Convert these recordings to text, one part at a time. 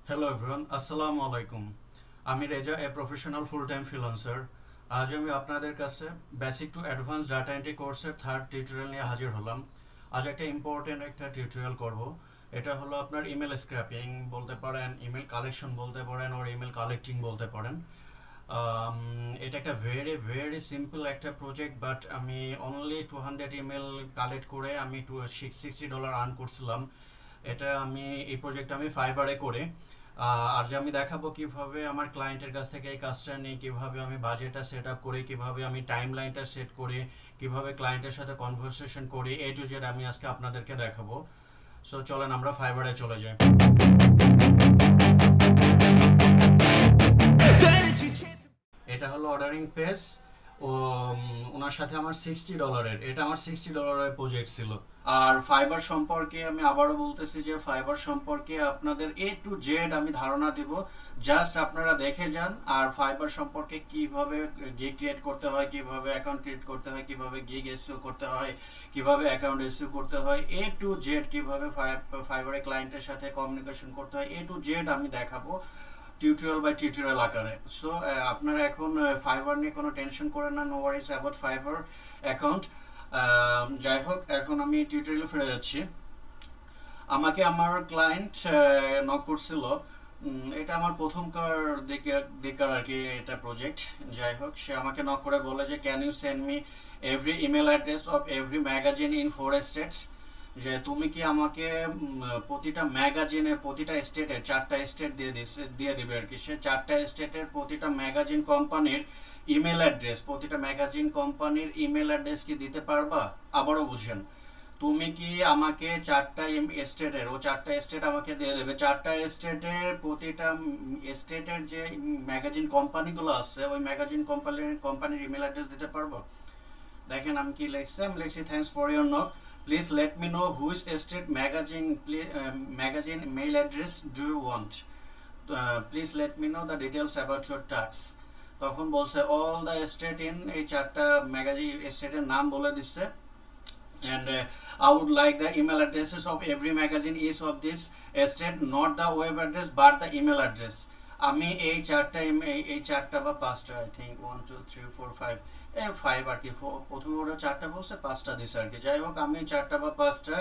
Hello everyone, আসসালামু আলাইকুম। আমি Reza, a professional full time freelancer. আজ আমি আপনাদের কাছে basic to advance data entry কোর্সের থার্ড টিউটোরিয়াল নিয়ে হাজির হলাম। আজ একটা ইম্পর্টেন্ট একটা টিউটোরিয়াল করব। এটা হলো আপনার ইমেল স্ক্র্যাপিং বলতে পারেন, ইমেল কালেকশন বলতে পারেন, ওর ইমেল কালেক্টিং বলতে পারেন। এটা একটা ভেরি ভেরি সিম্পল একটা প্রজেক্ট, বাট আমি অনলি 200 ইমেল কালেক্ট করে আমি $60 আর্ন করছিলাম। এটা আমি এই প্রজেক্ট আমি ফাইবারে করে আর যে আমি দেখাবো কিভাবে আমার ক্লায়েন্টের কাছ থেকে এই কাজটা নিই, কিভাবে আমি বাজেটটা সেট আপ করি, কিভাবে আমি টাইম লাইনটা সেট করি, কিভাবে ক্লায়েন্টের সাথে কনভারসেশন করি, এ টু জেড আমি আজকে আপনাদেরকে দেখাবো। সো চলেন আমরা ফাইবারে চলে যাই। এটা হলো অর্ডারিং পেজ। ও ওনার সাথে আমার $60, এটা আমার $60 প্রজেক্ট ছিল। আর ফাইবার সম্পর্কে আমি আবারও বলতেছি যে ফাইবার সম্পর্কে আপনাদের এ টু জেড আমি ধারণা দেব। জাস্ট আপনারা দেখে যান। আর ফাইবার সম্পর্কে কিভাবে গিগ ক্রিয়েট করতে হয়, কিভাবে অ্যাকাউন্ট ক্রিয়েট করতে হয়, কিভাবে গিগ এসইও করতে হয়, কিভাবে অ্যাকাউন্ট এসইও করতে হয়, এ টু জেড কিভাবে ফাইবারে ক্লায়েন্টের সাথে কমিউনিকেশন করতে হয়, এ টু জেড আমি দেখাবো টিউটোরিয়াল বাই টিউটোরিয়াল আকারে। সো আপনারা এখন ফাইবার নিয়ে কোনো টেনশন করেন না, no worries about fibre account. যাই হোক, এখন আমি টিউটোরিয়ালে ফিরে যাচ্ছি। আমাকে আমার ক্লায়েন্ট নক করছিল। এটা আমার প্রথমকার দিককার আর কি এটা প্রজেক্ট। যাই হোক, সে আমাকে নক করে বলে যে can you send me every email address of every magazine in 4 states. যে তুমি কি আমাকে প্রতিটা ম্যাগাজিনে প্রতিটা স্টেটের 4টা স্টেট দিয়ে দিবে আর কি। সে 4টা স্টেটের প্রতিটা ম্যাগাজিন কোম্পানির ইমেল অ্যাড্রেস, প্রতিটা ম্যাগাজিন কোম্পানির ইমেল অ্যাড্রেস কি দিতে পারবা? আবারও বুঝেন, তুমি কি আমাকে 4টা স্টেটের, ও 4টা স্টেট আমাকে দিয়ে দেবে, 4টা স্টেটের প্রতিটা স্টেটের যে ম্যাগাজিন কোম্পানিগুলো আছে ওই ম্যাগাজিন কোম্পানির ইমেল অ্যাড্রেস দিতে পারবো? দেখেন আমি কি লিখছি, আমি লিখছি thanks for your knock, please let me know which state magazine mail address do you want, please let me know the details about your task. তখন বলছে অল দ্য স্টেট ইন, এই 4টা ম্যাগাজিন স্টেটের নাম বলে দিচ্ছে। And I would like the email addresses of every magazine is of this state, not the web address but the email address. আমি এই চারটা বা পাঁচটা, আই থিঙ্ক 1 2 3 4 5, এই 5 আর কি, প্রথমে ওরা চারটা বলছে, পাঁচটা দিছে আর কি। যাই হোক, আমি চারটা বা পাঁচটা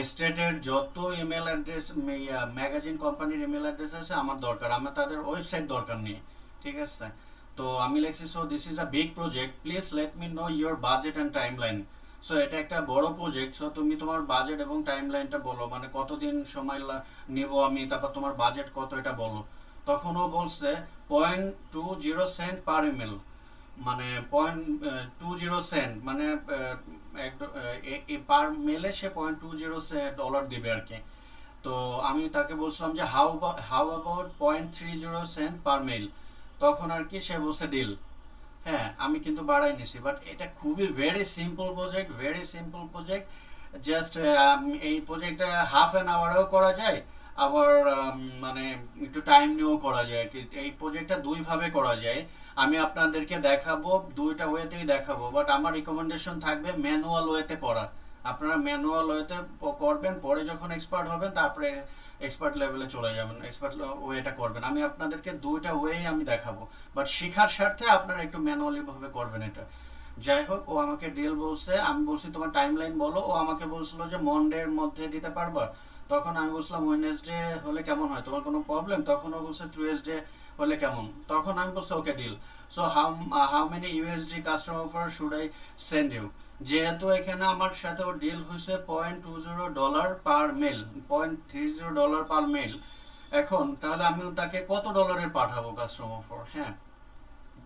স্টেটের যত ইমেল অ্যাড্রেস ম্যাগাজিন কোম্পানির ইমেল অ্যাড্রেস আছে আমার দরকার, আমার তাদের ওয়েবসাইট দরকার নেই। ঠিক আছে, তো আমি লিখছি so this is a big project, please let me no your budget and time line. So এটা একটা বড় প্রজেক্ট, সো তুমি তোমার বাজেট এবং টাইম লাইনটা বলো, মানে কতদিন সময় নিব আমি, তারপর তোমার বাজেট কত এটা বলো। তখন ও বলছে 0.20 পার ইমেল, মানে 0.20 মানে পার মেলে সে $0.20 দিবে আর কি। তো আমি তাকে বলছিলাম যে হাউ অ্যাবাউট $0.30 পার মেল। তখন আর কি সে বলছে ডিল। হ্যাঁ, আমি কিন্তু বাড়াই নিছি, বাট এটা খুবই very simple project, very simple project. Just এই প্রজেক্টটা হাফ অ্যান আওয়ারেও করা যায়, আবার মানে একটু টাইম নিয়েও করা যায় আর কি। এই প্রজেক্টটা দুইভাবে করা যায়, আমি আপনাদেরকে দেখাবো, দুইটা ওয়েতেই দেখাবো, বাট আমার রিকমেন্ডেশন থাকবে ম্যানুয়াল ওয়েতে করা। আপনারা ম্যানুয়াল ওয়েতে করবেন, পরে যখন এক্সপার্ট হবেন তারপরে এক্সপার্ট লেভেলে চলে যাবেন, এক্সপার্ট ওয়েটা করবেন। আমি আপনাদেরকে দুইটা ওয়েই আমি দেখাবো, বাট শেখার স্বার্থে আপনারা একটু ম্যানুয়ালি ভাবে করবেন এটা। যাই হোক, ও আমাকে ডিল বলছে, আমি বলছি তোমার টাইম লাইন বলো। ও আমাকে বলছিল যে মন্ডের মধ্যে দিতে পারবা। তখন আমি বলছিলাম ওয়েডনেসডে হলে কেমন হয়, তোমার কোনো প্রবলেম? তখন ও বলছে টুয়েসডে হলে কেমন। তখন আমি বলছি okay deal. So how many USD customer offer should I send you. যেহেতু এখানে আমার সাথে ওর ডিল হয়েছে $0.20 পার মেল, $0.30 পার মেল। এখন তাহলে আমি তাকে কত ডলারের পাঠাবো কাস্টমার অফার? হ্যাঁ,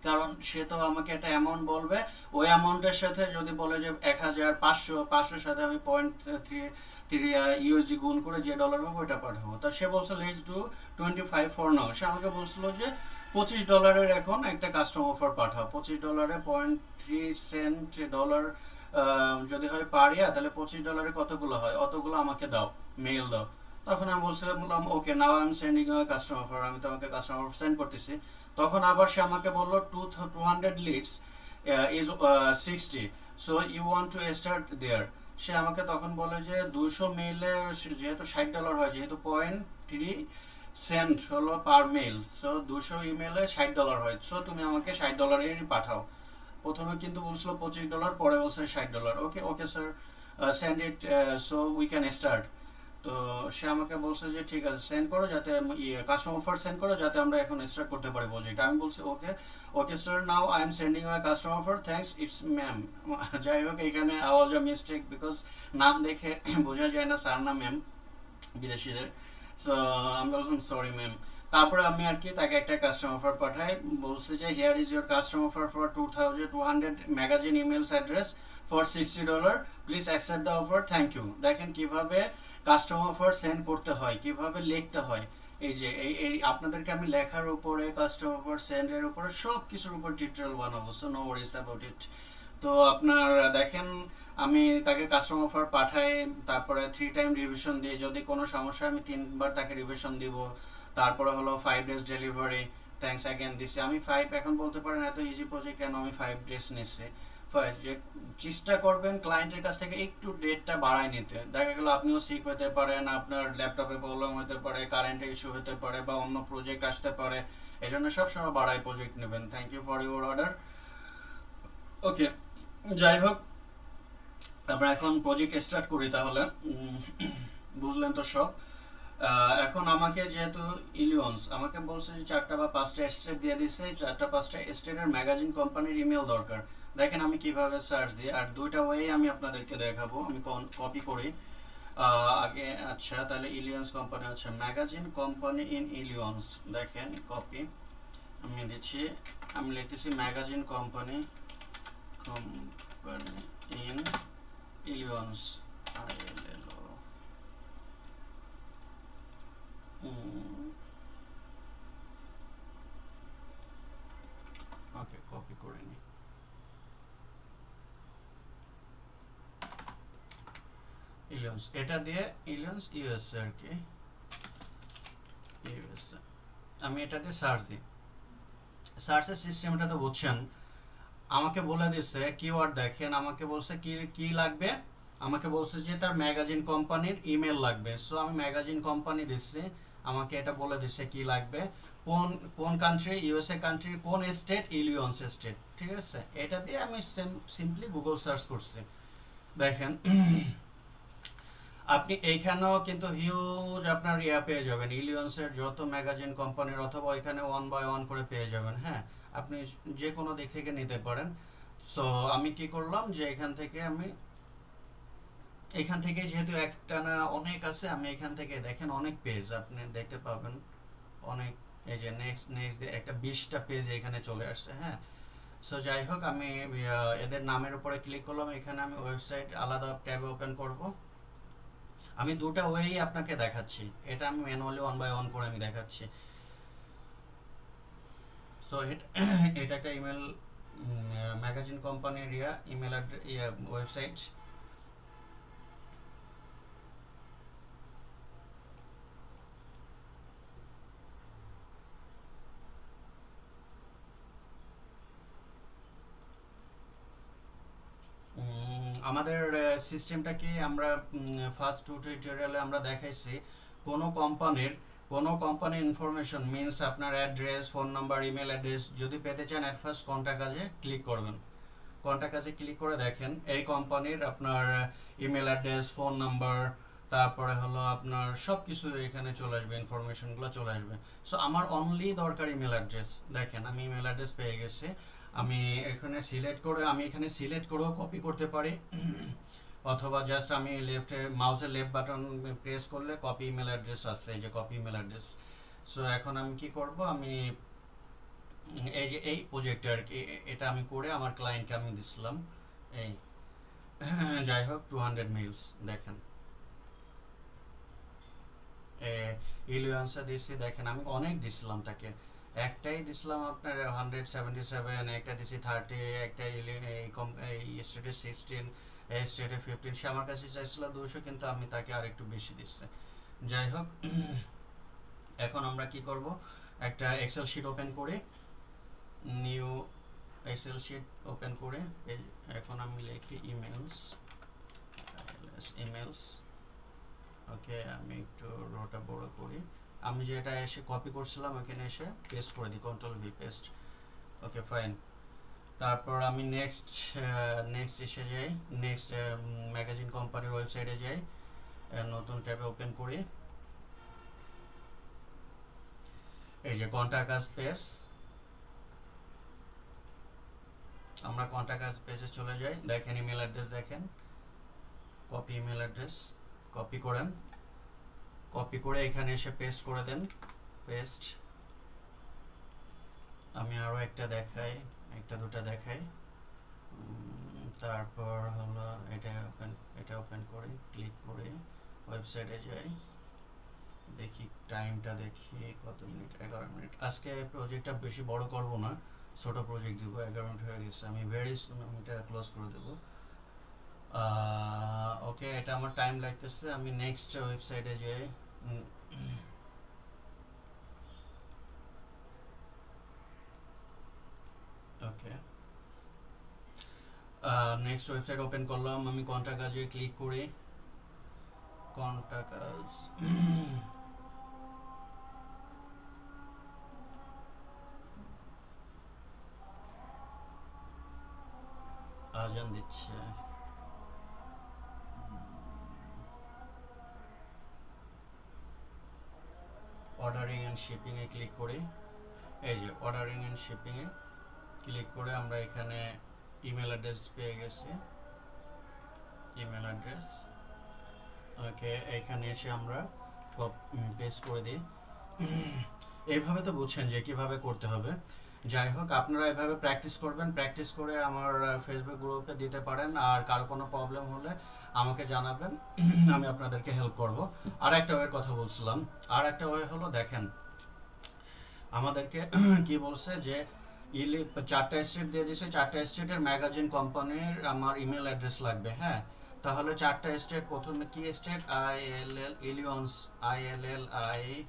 কারণ সে তো আমাকে একটা অ্যামাউন্ট বলবে, ওই অ্যামাউন্টের সাথে যদি বলে যে 1,500 সাথে আমি 0.3 ইউএসডি গুণ করে যে ডলার হবে ওইটা পাঠাবো। তা সে বলছে লেটস ডু 25 ফর নাও। সে আমাকে বলছিল যে $25 এখন একটা কাস্টম অফার পাঠাও, $25 $0.3 যদি হয় পার ইয়ার, তাহলে $25 কতগুলো হয়, অতগুলো আমাকে দাও, মেইল দাও। তখন আমি বললাম okay now I am sending custom offer, আমি তোমাকে কাস্টম অফার সেন্ড করতেছি। তখন আবার সে আমাকে বললো 200 leads is 60, so you want to start there. সে আমাকে তখন বলে যে 200 মেইলে যেহেতু $60 হয়, যেহেতু 0.3 সেন্ড হলো পার মেল, সো 200 ইমেলে $60 হয়, সো তুমি আমাকে $60 পাঠাও। প্রথমে কিন্তু বলছিল $25, পরে বলছে $60। Okay okay sir, send it, so we can start. তো সে আমাকে বলছে যে ঠিক আছে সেন্ড করো, যাতে কাস্টমার অফার সেন্ড করো, যাতে আমরা এখন স্টার্ট করতে পারি প্রজেক্ট। আমি বলছি okay okay sir, now I am sending my customer offer, thanks, it's ma'am. যাই হোক এখানে আওয়াজ আ মিস্টেক, বিকজ নাম দেখে বোঝা যায় না স্যার না ম্যাম বিদেশিদের। সো আমি বললাম সরি ম্যাম। তারপরে আমি আর কি তাকে একটা কাস্টমার অফার পাঠাই, বলছে যে here is your customer offer for 2200 magazine emails address for $60, please accept the offer, thank you. দেখেন কিভাবে কাস্টমার অফার সেন্ড করতে হয়, কিভাবে লিখতে হয়। এই যে এই আপনাদেরকে আমি লেখার উপরে, কাস্টমার অফার সেন্ডের উপরে, সব কিছুর উপর টিউটোরিয়াল বানাবো, so no worries about it. তো আপনার দেখেন আমি তাকে কাস্টমার অফার পাঠাই, তারপরে 3 টাইম রিভিশন দিই, যদি কোনো সমস্যা আমি 3বার তাকে রিভিশন দিব। তারপরে হলো 5 ডেজ ডেলিভারি, থ্যাঙ্কস অ্যাগেন দিছি আমি 5। এখন বলতে পারেন এত ইজি প্রজেক্ট কেন আমি 5 ডেজ নিচ্ছি। যে চেষ্টা করবেন ক্লায়েন্টের কাছ থেকে একটু ডেটটা বাড়ায় নিতে। দেখা গেল আপনিও সিক হতে পারেন, আপনার ল্যাপটপে প্রবলেম হতে পারে, কারেন্টের ইস্যু হতে পারে, বা অন্য প্রজেক্ট আসতে পারে, এই জন্য সবসময় বাড়ায় প্রজেক্ট নেবেন। Thank you for your order. Okay, যাই হোক আমরা এখন প্রজেক্ট স্টার্ট করি তাহলে। বুঝলেন তো সব। এখন আমাকে যেহেতু ইলিয়ন্স আমাকে বলছে যে 4টা বা 5টা স্টেট দিয়ে দিচ্ছে, 4টা 5টা স্টেটের ম্যাগাজিন কোম্পানির ইমেল দরকার। দেখেন আমি কিভাবে সার্চ দিই, আর দুইটা ওয়ে আমি আপনাদেরকে দেখাবো। আমি কপি করি আগে। আচ্ছা তাহলে ইলিয়ন্স কোম্পানি, আচ্ছা ম্যাগাজিন কোম্পানি ইন ইলিয়ন্স, দেখেন কপি আমি দিচ্ছি। আমি লিখতেছি ম্যাগাজিন কোম্পানি ইন ইলিয়ন্স, ILLO। ওকে কপি করে নি। ইলিয়ন্স এটা দিয়ে, ইলিয়ন্স ইউএসএ আর কি, ইউএসএ। আমি এটা দিয়ে সার্চ দিই। সার্চের সিস্টেমটা তো বুঝছেন, আমাকে বলে দিচ্ছে কিওয়ার্ড। দেখেন আমাকে বলছে কি কি লাগবে, আমাকে বলছে যে তার ম্যাগাজিন কোম্পানির ইমেল লাগবে, সো আমি ম্যাগাজিন কোম্পানি দিচ্ছি। আমাকে এটা বলে দিচ্ছে কি লাগবে, কোন কোন কান্ট্রি, ইউএসএ কান্ট্রি, কোন স্টেট, ইলিয়ন্স স্টেট, ঠিক আছে। এটা দিয়ে আমি সিম্পলি গুগল সার্চ করছি। দেখেন আপনি এইখানেও কিন্তু হিউজ আপনার পেয়ে যাবেন, ইলিয়ন্সের যত ম্যাগাজিন কোম্পানির, অথবা এখানে 1 বাই 1 করে পেয়ে যাবেন। হ্যাঁ, আপনি যে কোনো দিক থেকে নিতে পারেন। সো আমি কি করলাম যে এখান থেকে যেহেতু একটা না অনেক আছে, আমি এখান থেকে দেখেন অনেক পেজ আপনি দেখতে পাবেন, অনেক। এই যে নেক্সট নেক্সট একটা 20টা পেজ এখানে চলে আসছে। হ্যাঁ, সো যাই হোক আমি এদের নামের উপরে ক্লিক করলাম, এখানে আমি ওয়েবসাইট আলাদা ট্যাবে ওপেন করব। আমি দুটা ওয়েই আপনাকে দেখাচ্ছি, এটা আমি ম্যানুয়ালি 1 বাই 1 করে আমি দেখাচ্ছি। সো এটা একটা ইমেল ম্যাগাজিন কোম্পানির ইমেল ওয়েবসাইট। আমাদের সিস্টেমটা কি আমরা ফার্স্ট টিউটোরিয়ালে আমরা দেখাইছি। কোনো কোম্পানির কোনো কোম্পানির ইনফরমেশন মিন্স আপনার address, phone number, email address যদি পেতে চান, অ্যাট ফার্স্ট কন্টাক্ট কাজে ক্লিক করবেন। কন্টাক্ট কাজে ক্লিক করে দেখেন এই কোম্পানির আপনার ইমেল অ্যাড্রেস, ফোন নাম্বার, তারপরে হলো আপনার সব কিছু এখানে চলে আসবে, ইনফরমেশনগুলো চলে আসবে। সো আমার অনলি দরকার ইমেল অ্যাড্রেস। দেখেন আমি ইমেল অ্যাড্রেস পেয়ে গেছি। আমি এখানে সিলেক্ট করেও কপি করতে পারি, অথবা জাস্ট আমি মাউসের লেফট বাটন প্রেস করলে কপি ইমেল অ্যাড্রেস আছে, এই যে কপি ইমেল অ্যাড্রেস। সো এখন আমি কি করব, আমি এই যে এই প্রজেক্টটা আর কি, এটা আমি করে আমার ক্লায়েন্টকে আমি দিছিলাম এই। যাই হোক 200 মিলস দেখেন ইলিয়ন্সে দিছি। দেখেন আমি অনেক দিছিলাম তাকে, একটাই দিছিলাম আপনার 177, একটা দিছি 30, একটা স্টেটে 16, স্টেটে 15। সে আমার কাছে চাইছিল 200, কিন্তু আমি তাকে আর একটু বেশি দিচ্ছি। যাই হোক এখন আমরা কি করব, একটা এক্সেল শিট ওপেন করে, নিউ এক্সেল শিট ওপেন করে এখন আমি লিখি ইমেলস, ইমেলস। ওকে আমি একটু রোটা বড় করি, আমি যেটা এসে কপি করছিলাম ওখানে এসে পেস্ট করে দিই, control V paste. Okay fine. তারপর আমি নেক্সট এসে যাই, নেক্সট ম্যাগাজিন কোম্পানির ওয়েবসাইটে যাই, নতুন ট্যাবে ওপেন করি, এই যে কন্টাক্ট আস পেজ, আমরা কন্টাক্ট আস পেজে চলে যাই। দেখেন ইমেল অ্যাড্রেস, দেখেন কপি ইমেল অ্যাড্রেস, কপি করেন, কপি করে এখানে এসে পেস্ট করে দেন, পেস্ট। আমি আরও একটা দেখাই, একটা দুটা দেখাই। তারপর হলো এটা ওপেন করি, ক্লিক করে ওয়েবসাইটে যাই, দেখি টাইমটা, দেখি কত মিনিট, 11 মিনিট। আজকে প্রজেক্টটা বেশি বড় করব না, ছোট প্রজেক্ট দিব, 11 মিনিট হয়ে গেছে, আমি ভেরি সুন আমি এটা ক্লোজ করে দেবো। ওকে, এটা আমার টাইম লাগতেছে, আমি নেক্সট ওয়েবসাইটে যাই। ওকে, নেক্সট ওয়েবসাইট ওপেন করলাম, আমি কন্টাক্ট আজে ক্লিক করি, কন্টাক্ট আজ আজান দিচ্ছে। অর্ডারিং অ্যান্ড শিপিংয়ে ক্লিক করি, এই যে অর্ডারিং অ্যান্ড শিপিংয়ে ক্লিক করে আমরা এখানে ইমেল অ্যাড্রেস পেয়ে গেছি, ইমেল অ্যাড্রেস। ওকে, এখানে এসে আমরা পেস্ট করে দিই। এইভাবে তো বুঝছেন যে কিভাবে করতে হবে। যাই হোক, আপনারা এভাবে প্র্যাকটিস করবেন, প্র্যাকটিস করে আমার ফেসবুক গ্রুপে দিতে পারেন, আর কারো কোনো প্রবলেম হলে আমাকে জানাবেন, আমি আপনাদেরকে হেল্প করব। আর একটা ওয়ের কথা বলছিলাম, আর একটা ওয়ে হলো, দেখেন আমাদেরকে কি বলছে যে 4টা স্টেট দিয়ে দিছে, 4টা স্টেটের ম্যাগাজিন কোম্পানির আমার ইমেল অ্যাড্রেস লাগবে। হ্যাঁ, তাহলে 4টা স্টেট, প্রথমে কি স্টেট, ইলিয়ন্স, ILLINOIS,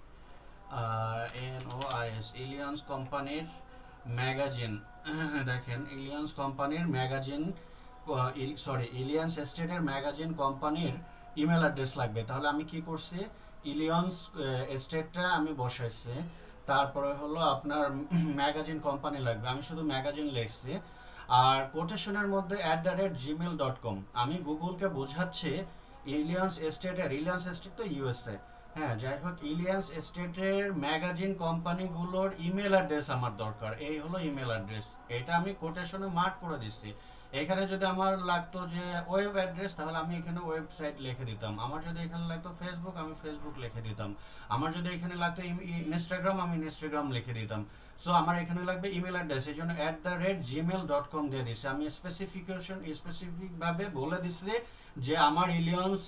ইলিয়ন্স কোম্পানির ম্যাগাজিন, দেখেন ইলিয়ন্স কোম্পানির ম্যাগাজিন, ইলিয়ন্স এস্টেটের ম্যাগাজিন কোম্পানির ইমেল অ্যাড্রেস লাগবে। তাহলে আমি কি করছি, ইলিয়ন্স এস্টেটটা আমি বসাইছি, তারপরে হলো আপনার ম্যাগাজিন কোম্পানি লাগবে, আমি শুধু ম্যাগাজিন লিখছি, আর কোটেশনের মধ্যে @gmail.com। আমি গুগলকে বোঝাচ্ছি ইলিয়ন্স এস্টেট তো ইউএসএ, হ্যাঁ যাই হোক, ইলিয়ান্স এস্টেটের ম্যাগাজিন কোম্পানিগুলোর ইমেল অ্যাড্রেস আমার দরকার, এই হলো ইমেল অ্যাড্রেস। এটা আমি কোটেশনে মার্ক করে দিচ্ছি। এখানে যদি আমার লাগতো যে ওয়েব অ্যাড্রেস, তাহলে আমি এখানে ওয়েবসাইট লিখে দিতাম, আমার যদি এখানে লাগতো ফেসবুক, আমি ফেসবুক লিখে দিতাম, আমার যদি এখানে লাগতো ইনস্টাগ্রাম, আমি ইনস্টাগ্রাম লিখে দিতাম। সো আমার এখানে লাগবে ইমেল অ্যাড্রেস, এই জন্য @gmail.com দিয়ে দিচ্ছি। আমি স্পেসিফিকভাবে বলে দিচ্ছি যে আমার ইলিয়ন্স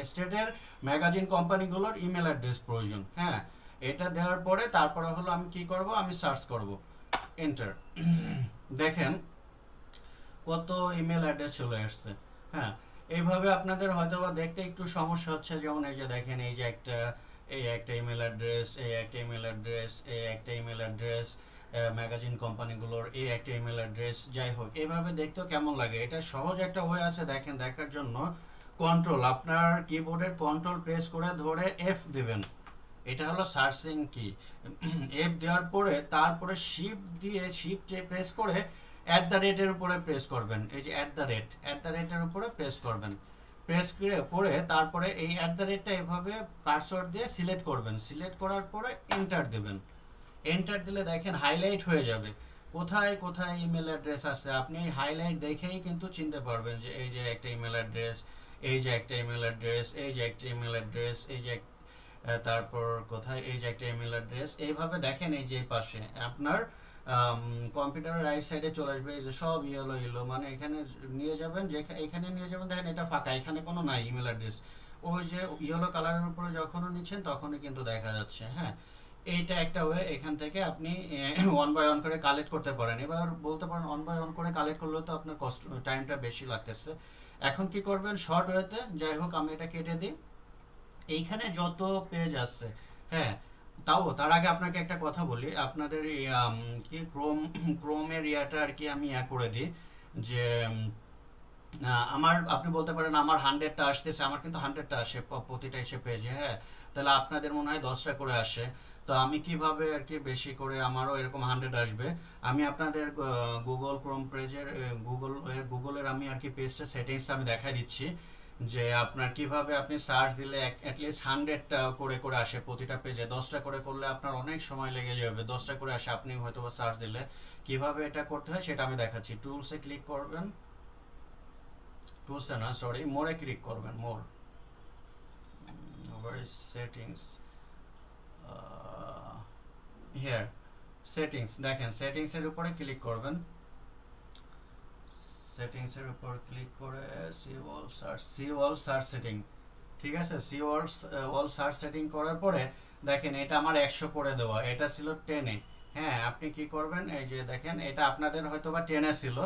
স্টেটের ম্যাগাজিন কোম্পানিগুলোর ইমেল অ্যাড্রেস প্রয়োজন। হ্যাঁ, এটা দেওয়ার পরে তারপরে হলো আমি কি করব, আমি সার্চ করব, এন্টার। দেখেন কত ইমেল অ্যাড্রেস চলে আসছে। হ্যাঁ, এইভাবে আপনাদের হয়তো বা দেখতে একটু সমস্যা হচ্ছে, যেমন এই যে দেখেন, এই একটা ইমেল অ্যাড্রেস, এই একটা ইমেল অ্যাড্রেস, এই একটা ইমেল অ্যাড্রেস, ম্যাগাজিন কোম্পানিগুলোর এই একটা ইমেল অ্যাড্রেস। যাই হোক, এইভাবে দেখতেও কেমন লাগে, এটা সহজ একটা ওয়ে আছে, দেখেন দেখার জন্য কন্ট্রোল, আপনার কিবোর্ডের কন্ট্রোল প্রেস করে ধরে F দিবেন, এটা হলো সার্চিং কি। F দেওয়ার পরে তারপরে শিফট প্রেস করে @এর উপরে প্রেস করবেন, এই যে @এর উপরে প্রেস করবেন, প্রেস করে তারপরে এই @টা এভাবে কার্সর দিয়ে সিলেক্ট করবেন, সিলেক্ট করার পরে এন্টার দেবেন। এন্টার দিলে দেখেন হাইলাইট হয়ে যাবে কোথায় কোথায় ইমেল অ্যাড্রেস আছে, আপনি হাইলাইট দেখেই কিন্তু চিনতে পারবেন যে এই যে একটা ইমেল অ্যাড্রেস, এই যে একটা ইমেল অ্যাড্রেস, এই যে একটা ইমেল অ্যাড্রেস, এই যে তারপর কোথায় এই যে একটা ইমেল অ্যাড্রেস। এইভাবে দেখেন এই যে পাশে আপনার কম্পিউটারের রাইট সাইডে চলে আসবে, এই যে সব ইয়েলো মানে এখানে নিয়ে যাবেন, যে এখানে নিয়ে যাবেন, দেখেন এটা ফাঁকা, এখানে কোনো নাই ইমেল অ্যাড্রেস, ওই যে ইয়েলো কালারের উপরে যখনও নিচ্ছেন তখনই কিন্তু দেখা যাচ্ছে। হ্যাঁ, এইটা একটা ওয়ে, এখান থেকে আপনি ওয়ান বাই ওয়ান করে কালেক্ট করতে পারেন। এবার বলতে পারেন ওয়ান বাই ওয়ান করে কালেক্ট করলেও তো আপনার কষ্ট, টাইমটা বেশি লাগতেছে। এখন কি করবেন, শর্ট ওয়েতে, যাই হোক আমি এটা কেটে দিই, এইখানে যত পেজ আছে, হ্যাঁ তার আগে আপনাকে একটা কথা বলি, আপনাদের কি ক্রোমের ইয়াটা আর কি আমি করে দিই, যে আমার আপনি বলতে পারেন আমার 100টা আসতেছে, আমার কিন্তু 100টা আসে প্রতিটা এসে পেজে, হ্যাঁ। তাহলে আপনাদের মনে হয় 10টা করে আসে। তো আমি কিভাবে আর কি বেশি করে আমারও এরকম 100 আসবে, আমি আপনাদের গুগল ক্রোম পেজের গুগলের আমি আর কি পেজটা সেটিংসটা আমি দেখাই দিচ্ছি, যে আপনার কিভাবে আপনি সার্চ দিলে অ্যাটলিস্ট 100টা করে করে আসে প্রতিটা পেজে। 10টা করে করলে আপনার অনেক সময় লেগে যাবে, 10টা করে আসে আপনি হয়তো বা সার্চ দিলে। কিভাবে এটা করতে হয় সেটা আমি দেখাচ্ছি। টুলসে ক্লিক করবেন, টুলসে না সরি, মোরে ক্লিক করবেন, মোর, ওভার সেটিংস, হিয়ার সেটিংস, দেখেন সেটিংসের উপরে ক্লিক করবেন। সেটিংসের উপর ক্লিক করে সি অল সার্চ সেটিং, ঠিক আছে। সি অল সার্চ সেটিং করার পরে দেখেন এটা আমার 100 করে দেওয়া, এটা ছিল 10-এ। হ্যাঁ, আপনি কি করবেন, এই যে দেখেন এটা আপনাদের হয়তো বা 10-এ ছিল,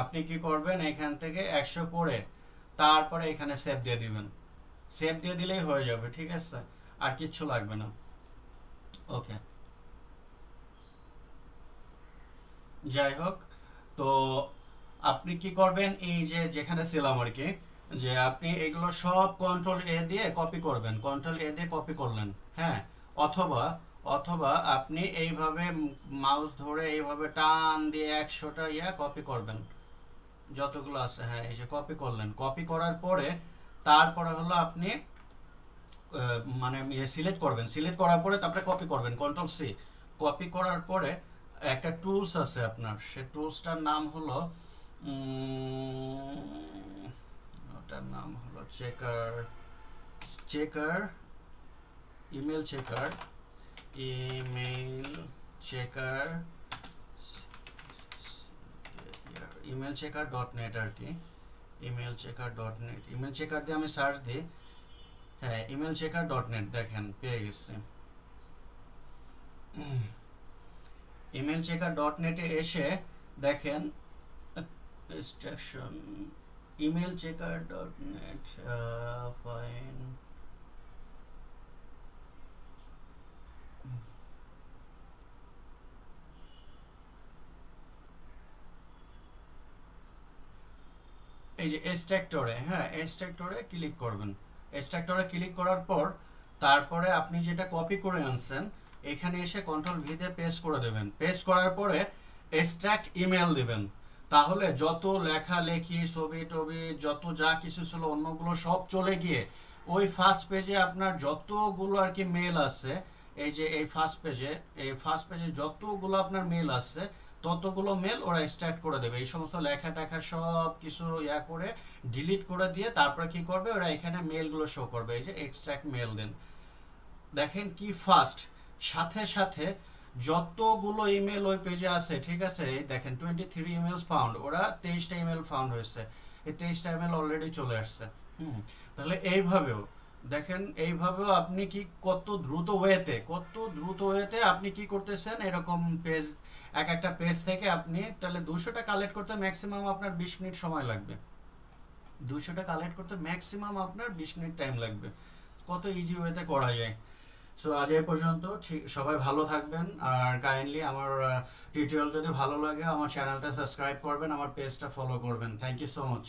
আপনি কি করবেন এখান থেকে 100 করে তারপরে এখানে সেভ দিয়ে দিবেন। সেভ দিয়ে দিলেই হয়ে যাবে, ঠিক আছে, আর কিচ্ছু লাগবে না। ওকে, যাই হোক, তো আপনি কি করবেন, এই যে যেখানে ছিলাম আর কি, যে আপনি এগুলো সব কন্ট্রোল এ দিয়ে কপি করবেন, কন্ট্রোল এ দিয়ে কপি করলেন, হ্যাঁ। অথবা অথবা আপনি এইভাবে মাউস ধরে এইভাবে টান দিয়ে 100টা কপি করবেন, যতগুলো আছে, হ্যাঁ, এই যে কপি করলেন। কপি করার পরে তারপরে হলো আপনি মানে সিলেক্ট করবেন, সিলেক্ট করার পরে তারপরে কপি করবেন, কন্ট্রোল সি। কপি করার পরে একটা টুলস আছে আপনার, সে টুলসটার নাম হলো ওটার নাম হলো checker, checker email checker, email checker, email checker dot net আর কি, email checker dot net, email checker দিয়ে আমি সার্চ দিই, হ্যাঁ, ইমেল চেকার ডট নেট, দেখেন পেয়ে গেছি। ইমেল চেকার ডট নেটে এসে দেখেন station, email checker dot net, fine, এই যে এক্সট্রাক্টরে, হ্যাঁ, এক্সট্রাক্টরে ক্লিক করবেন। এক্সট্রাক্টরে ক্লিক করার পর তারপরে আপনি যেটা কপি করে আনছেন এখানে এসে কন্ট্রোল ভি দিয়ে পেস্ট করে দেবেন। পেস্ট করার পরে এক্সট্রাক্ট ইমেল দিবেন। তাহলে যত লেখালেখি ছবি টবি যত যা কিছু ছিল অন্যগুলো সব চলে গিয়ে ওই ফার্স্ট পেজে আপনার যতগুলো আর কি মেল আছে, এই যে এই ফার্স্ট পেজে, এই ফার্স্ট পেজে যতগুলো আপনার মেল আছে ততগুলো মেল ওরা এক্সট্রাক্ট করে দেবে। এই সমস্ত লেখা টেখা সব কিছু করে ডিলিট করে দিয়ে তারপরে কি করবে, ওরা এখানে মেলগুলো শো করবে, এই যে এক্সট্রাক্ট মেল দেন। দেখেন কি ফাস্ট, সাথে সাথে যতগুলো ইমেল ওই পেজে আছে, ঠিক আছে, এই দেখেন 23 ইমেলস ফাউন্ড, ওরা 23টা ইমেল ফাউন্ড হয়েছে, এই 23টা ইমেল অলরেডি চলে আসছে। তাহলে এইভাবেও দেখেন, এইভাবেও আপনি কি কত দ্রুত ওয়েতে আপনি কি করতেছেন, এরকম পেজ, এক একটা পেজ থেকে আপনি তাহলে 200টা কালেক্ট করতে ম্যাক্সিমাম আপনার 20 মিনিট সময় লাগবে, 200টা কালেক্ট করতে ম্যাক্সিমাম আপনার 20 মিনিট টাইম লাগবে। কত ইজি ওয়েতে করা যায়। সো আজ এই পর্যন্ত, ঠিক, সবাই ভালো থাকবেন, আর কাইন্ডলি আমার টিউটোরিয়াল যদি ভালো লাগে আমার চ্যানেলটা সাবস্ক্রাইব করবেন, আমার পেজটা ফলো করবেন। Thank you so much.